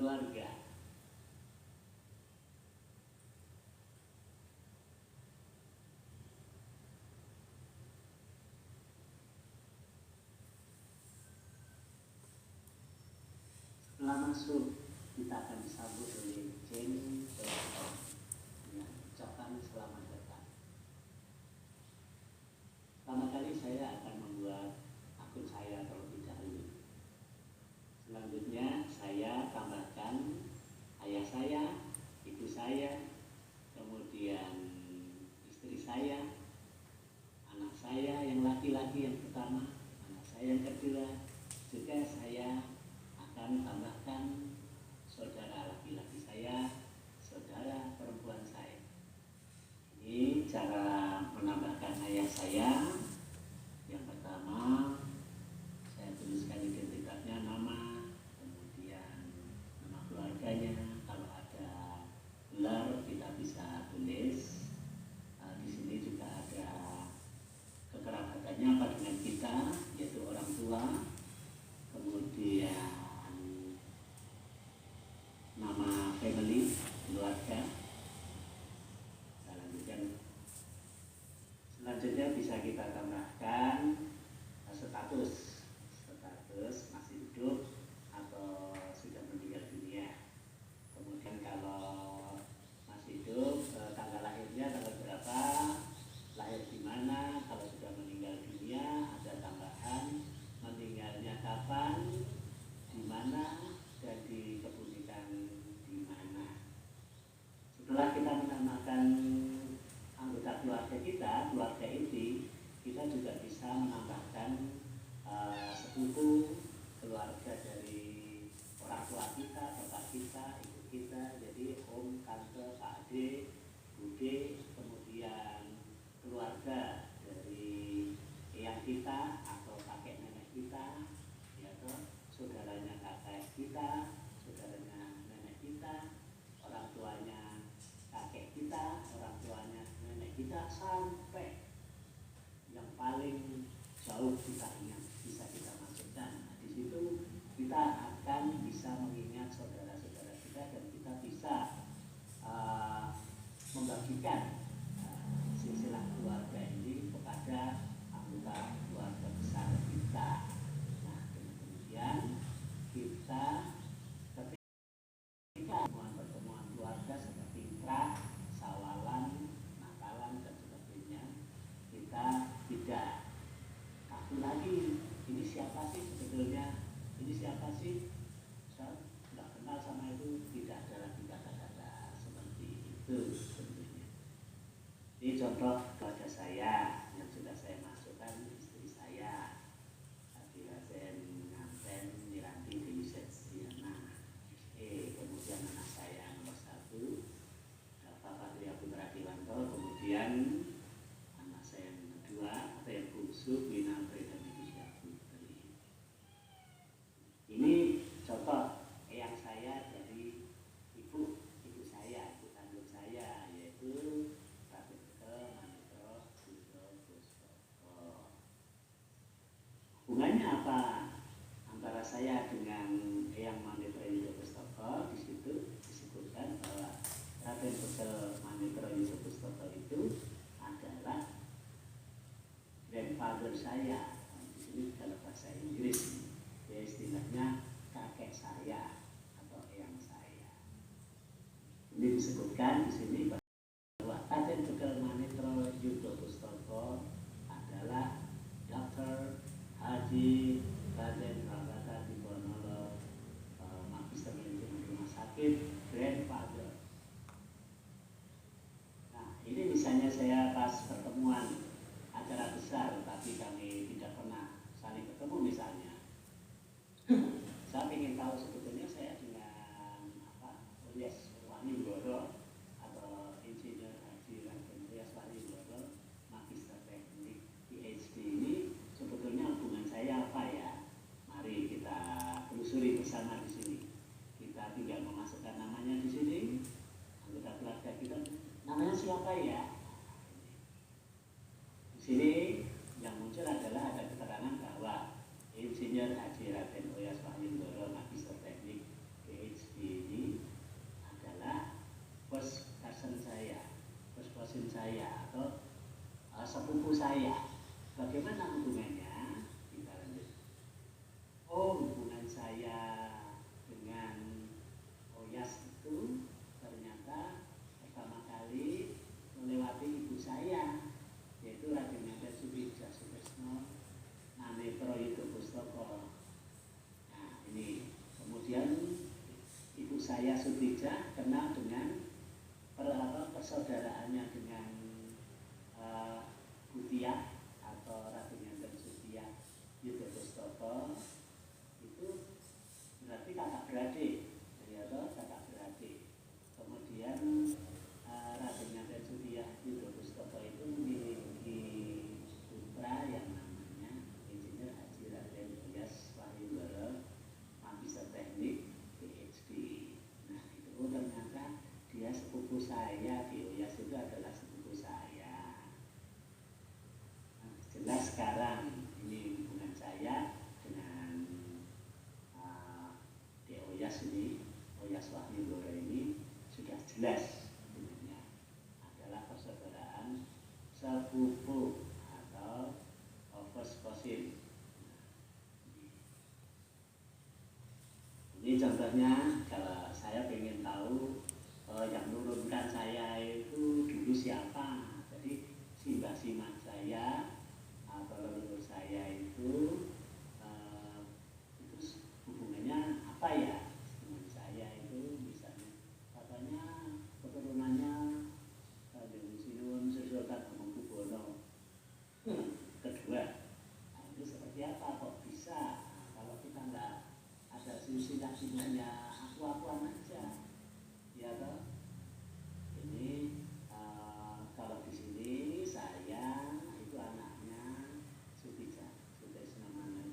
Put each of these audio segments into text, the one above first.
keluarga. Setelah masuk, kita akan disambut oleh Jenny dengan ucapan selamat datang. Pertama kali saya akan membuat akun saya terlebih dahulu. Selanjutnya saya tambahkan ayah saya, ibu saya, kemudian istri saya, anak saya yang laki-laki yang pertama, anak saya yang kedua, juga saya akan tambahkan saudara laki-laki saya, saudara perempuan saya. Ini cara menambahkan ayah saya. Yang pertama, saya tuliskan identitasnya, nama, kemudian nama keluarganya. Kalau ada gelar kita bisa tulis. Di sini juga ada kekerabatannya apa dengan kita, yaitu orang tua. Kemudian nama family, keluarga. Selanjutnya bisa kita tambahkan status masih hidup atau sudah meninggal dunia. Kemudian kalau masih hidup, tanggal lahirnya tanggal berapa, lahir di mana. Kalau sudah meninggal dunia ada tambahan meninggalnya kapan, di mana, dan dikebumikan di mana. Setelah kita menambahkan anggota keluarga kita, keluarga inti, kita juga bisa menambahkan sepupu, keluarga dari orang tua kita, bapak kita, ibu kita, jadi om, tante, pak ade, bude, kemudian keluarga dari eyang kita atau kakek nenek kita, ya toh, saudaranya kakek kita, saudaranya nenek kita, orang tuanya kakek kita, orang tuanya nenek kita, sampai yang paling jauh kita ingat bisa kita masukkan. Nah, di situ kita akan bisa mengingat saudara-saudara kita dan kita bisa membagikan silsilah keluarga ini kepada anggota keluarga besar kita. Nah, kemudian kita ketika pertemuan keluarga seperti intrah, sawalan, nakalan, dan sebagainya, kita tidak kaku lagi. Ini siapa sih sebetulnya? Ini siapa sih? Saya tidak kenal sama itu. Tidak ada lagi kata-kata seperti itu sebetulnya. Ini contoh keluarga saya yang sudah saya masukkan, istri saya Abirazen Nganten Miranti Deliset Diana. Kemudian anak saya nomor 1 Bapak Patria Putra Diwanto, kemudian anak saya yang kedua atau yang bungsu Wina Freda Medisya Putri. Ini contoh eyang saya dari ibu saya, ibu kandung saya, yaitu Raden Manitro Yudo Pustoko. Hubungannya apa antara saya dengan eyang Manitro Yudo Pustoko? Di situ disebutkan bahwa Raden Manitro Yudo Pustoko itu adalah grandfather saya. Di sini dalam bahasa Inggris, ya istilahnya kakek saya atau eyang saya. Ini disebutkan di sini bahwa Raden Manitro Yudo Pustoko adalah Dr. Haji Raden Prabata Diponolo, Magister Manajemen Rumah Sakit, grandfather. Nah, ini misalnya saya pas pertemuan acara besar, tapi kami tidak pernah saling ketemu misalnya. Saya ingin tahu sebetulnya saya dengan Ilyas Wanigoro atau Insinyur Haji Raden Ilyas Wanigoro, Magister Teknik PhD ini sebetulnya hubungan saya apa ya? Mari kita telusuri bersama di sini. Kita tinggal memasukkan namanya di sini. Anggota keluarga kita namanya siapa ya? Di sini yang muncul adalah ada keterangan bahwa saya. Bagaimana hubungannya? Kita lanjut. Oh, hubungan saya dengan Oyas itu ternyata pertama kali melewati ibu saya, yaitu Raden Ngada Sutija Sutresno Manetro Yudo Pustaka. Nah, ini kemudian ibu saya Sutija kenal dengan persaudaraannya dengan Butia atau Raden Ngada Sutija Yudo Pustaka itu berarti kakak beradik, ya toh, kakak beradik. Kemudian Raden Ngada Sutija Yudo Pustaka itu memiliki putra yang namanya Insinyur Haji Raden Oyas Wahyunggara, Magister Teknik PhD. Nah itu ternyata dia sepupu saya, Ki Oyas itu adalah sepupu saya. Nah, jelas sekarang ini hubungan saya dengan Ki Oyas ini, Oyas Wahyunggara ini sudah jelas hubungannya adalah persaudaraan sepupu atau first cousin. Ini contohnya kalau saya ingin tahu yang menurunkan saya itu dulu siapa. Jadi simbah-simbah saya atau leluhur saya itu hubungannya apa ya dengan saya itu, misalnya katanya keturunannya Kanjeng Sinun Sultan Hamengkubuwono kedua. Nah, itu seperti apa kok bisa? Nah, kalau kita nggak ada silsilah-silsilahnya, aku-akuan aja, ya toh. Ini kalau di sini saya itu anaknya Sutija Sutresno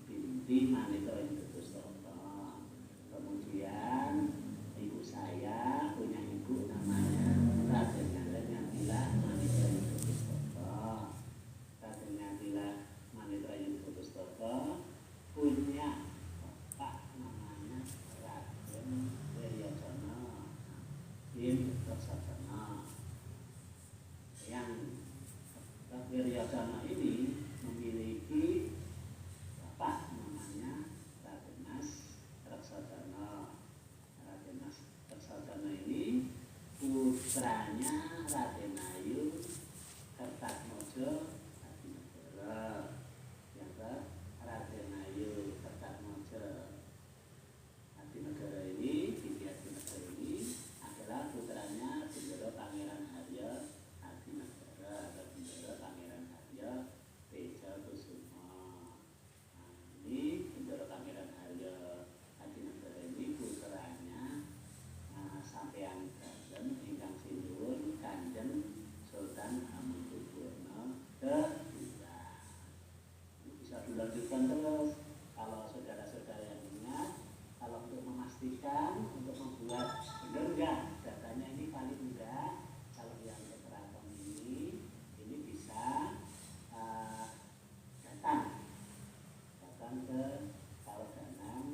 binti Manetro Yudo Pustaka. Kemudian ibu saya punya ibu namanya Raden Ngada Manetro Yudo Pustaka. Raden Ngada Manetro Yudo Pustaka punya bapak namanya Raden Wiryajono bin Reksadana. Yang Wiryajono ini memiliki bapak namanya Raden Mas Reksadana. Raden Mas Reksadana ini putranya Raden Ayu Kertatmojo Hadinegara. Yang Raden Ayu Kertatmojo Hadinegara ini, Binti Hadinegara ini adalah putranya Bendoro Pangeran Haryo Hadinegara atau Bendoro Pangeran Haryo Tejokusumo. Nah, ini Bendoro Pangeran Haryo Hadinegara ini putranya sampeyan Kanjeng ingkang sinuwun Kanjeng Sultan Hamengkubuwono kedua. Bisa dilanjutkan terus kalau saudara-saudara yang ingat. Kalau untuk memastikan, untuk membuat benar enggak datanya ini valid enggak, kalau yang keraton ini bisa datang ke Kawedanan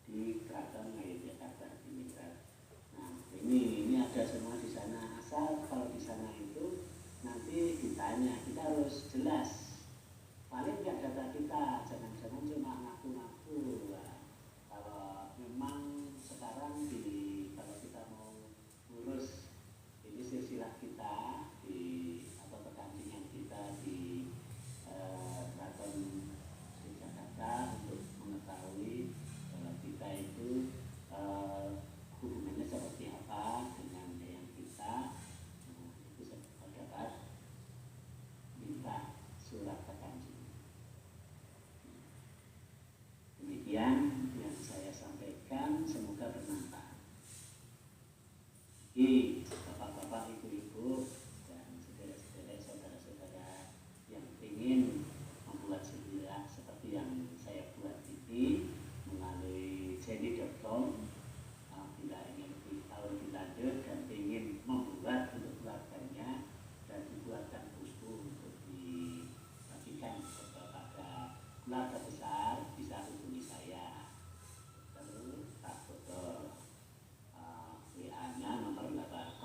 di Keraton Ngayogyakarta Diningrat. Nah ini ada semua di sana. Asal kalau di sana itu nanti ditanya, kita harus jelas paling nggak data kita, jangan-jangan cuma ngaku-ngaku. Nah, kalau memang sekarang kalau kita mau urus ini silsilah kita atau pertandingan kita di Keraton di Jakarta untuk mengetahui kita itu hubungannya seperti apa dengan yang kita, itu dapat minta surat perjanjian. Demikian yang saya sampaikan, semoga bermanfaat. Bapak-bapak, ibu-ibu, dan saudara-saudara, saudara-saudara yang ingin membuat silsilah seperti yang saya buat ini melalui jenny.com, bila ingin tahu lebih lanjut dan ingin membuat untuk keluarganya dan dibuatkan buku untuk dibagikan kepada keluarga besar, bisa hubungi saya. Terus tak foto WA-nya nomor 08